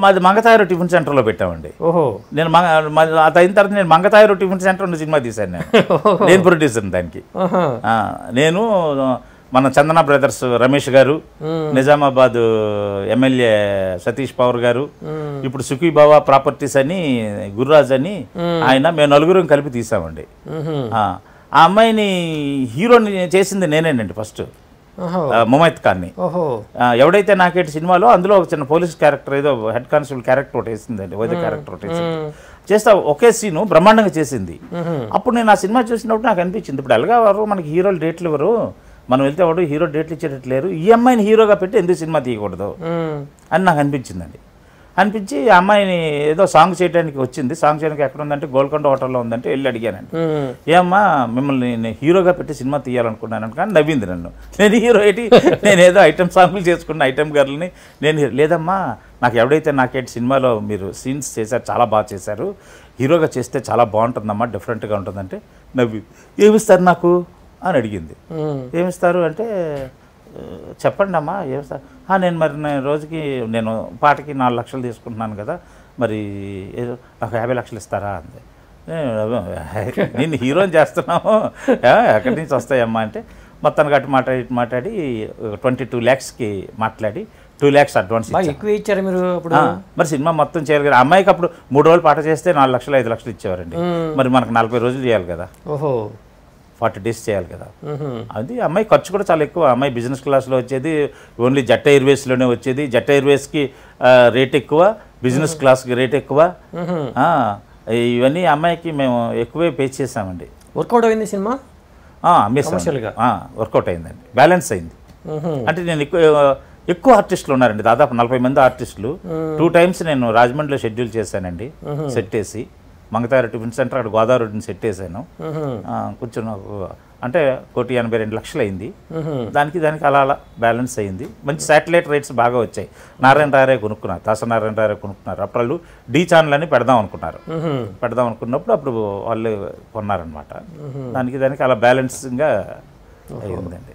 మాది మంగతాయరు టిఫిన్ సెంటర్లో పెట్టామండి. ఓహో. నేను అది అయిన తర్వాత నేను మంగతాయరు టిఫిన్ సెంటర్ ఉన్న సినిమా తీశాను. నేను ప్రొడ్యూసర్ దానికి. నేను మన చందన బ్రదర్స్ రమేష్ గారు, నిజామాబాద్ ఎమ్మెల్యే సతీష్ పవర్ గారు, ఇప్పుడు సుఖీబావా ప్రాపర్టీస్ అని గురురాజ్ అని ఆయన, మేము నలుగురం కలిపి తీసామండి. ఆ అమ్మాయిని హీరోని చేసింది నేనేనండి ఫస్ట్, ముమైత్ ఖాన్ని. ఎవడైతే నాకేటి సినిమాలో అందులో ఒక చిన్న పోలీస్ క్యారెక్టర్, ఏదో హెడ్ కానిస్టేబుల్ క్యారెక్టర్ ఒకటి వేసిందండి, వైద్య క్యారెక్టర్ ఒకటి వేసింది. చేస్తా ఒకే సీను బ్రహ్మాండంగా చేసింది. అప్పుడు నేను ఆ సినిమా చూసినప్పుడు నాకు అనిపించింది, ఇప్పుడు ఎలాగా వారు మనకి హీరోలు డేట్లు ఇవ్వరు, మనం వెళ్తే వాడు హీరో డేట్లు ఇచ్చేటట్లేరు, ఈ అమ్మాయిని హీరోగా పెట్టి ఎందుకు సినిమా తీయకూడదు అని నాకు అనిపించిందండి. అనిపించి ఆ అమ్మాయిని ఏదో సాంగ్ చేయడానికి వచ్చింది. సాంగ్ చేయడానికి ఎక్కడ ఉందంటే గోల్కొండ హోటల్లో ఉందంటే వెళ్ళి అడిగానండి, ఏమ్మా మిమ్మల్ని నేను హీరోగా పెట్టి సినిమా తీయాలనుకున్నాను కానీ నవ్వింది నన్ను. నేను హీరో ఏంటి, నేను ఏదో ఐటమ్ సాంగ్లు చేసుకున్న ఐటమ్ గర్ల్ని నేను, లేదమ్మా నాకు ఎవడైతే నాకేంటి సినిమాలో మీరు సీన్స్ చేశారు చాలా బాగా చేశారు, హీరోగా చేస్తే చాలా బాగుంటుందమ్మా, డిఫరెంట్గా ఉంటుందంటే నవ్వి, ఏమిస్తారు నాకు అని అడిగింది. ఏమిస్తారు అంటే చెప్పండి అమ్మా ఏమిస్తారు. నేను మరి నేను రోజుకి నేను పాటకి 4 లక్షలు తీసుకుంటున్నాను కదా, మరి ఏదో నాకు 50 లక్షలు ఇస్తారా అంది. నేను హీరోని చేస్తున్నాము ఎక్కడి నుంచి వస్తాయమ్మా అంటే మొత్తానికి అటు మాట్లాడి 22 lakhsకి మాట్లాడి 2 lakhs అడ్వాన్స్ ఎక్కువ ఇచ్చారు మీరు. మరి సినిమా మొత్తం చేయాలి కదా, అమ్మాయికి అప్పుడు 3 రోజులు పాట చేస్తే 4 లక్షలు 5 లక్షలు ఇచ్చేవారండి. మరి మనకు 40 రోజులు చేయాలి కదా, 40 days చేయాలి కదా. అది అమ్మాయి ఖర్చు కూడా చాలా ఎక్కువ. అమ్మాయి బిజినెస్ క్లాస్లో వచ్చేది, ఓన్లీ జెట్ ఎయిర్వేస్లోనే వచ్చేది. జెట్ ఎయిర్వేస్కి రేట్ ఎక్కువ, బిజినెస్ క్లాస్కి రేట్ ఎక్కువ. ఇవన్నీ అమ్మాయికి మేము ఎక్కువే పే చేసామండి. వర్కౌట్ అయింది సినిమా, వర్కౌట్ అయిందండి, బ్యాలెన్స్ అయింది. అంటే నేను ఎక్కువ ఆర్టిస్టులు ఉన్నారండి, దాదాపు 40 మంది ఆర్టిస్టులు. 2 times నేను రాజమండ్రిలో షెడ్యూల్ చేశానండి, సెట్ వేసి. మంగతాయరు టిఫిన్ సెంటర్ అక్కడ గోదావరిని సెట్ వేసాను. కొంచెం నాకు అంటే 1,82,00,000 అయింది. దానికి అలా బ్యాలెన్స్ అయింది. మంచి శాటిలైట్ రైట్స్ బాగా వచ్చాయి. నారాయణ రాయరే కొనుక్కున్నారు, దాసనారాయణ రాయరే కొనుక్కున్నారు. అప్పుడు వాళ్ళు డి ఛానల్ అని పెడదాం అనుకున్నప్పుడు అప్పుడు వాళ్ళు కొన్నారనమాట. దానికి అలా బ్యాలెన్సింగ్గా అయిందండి.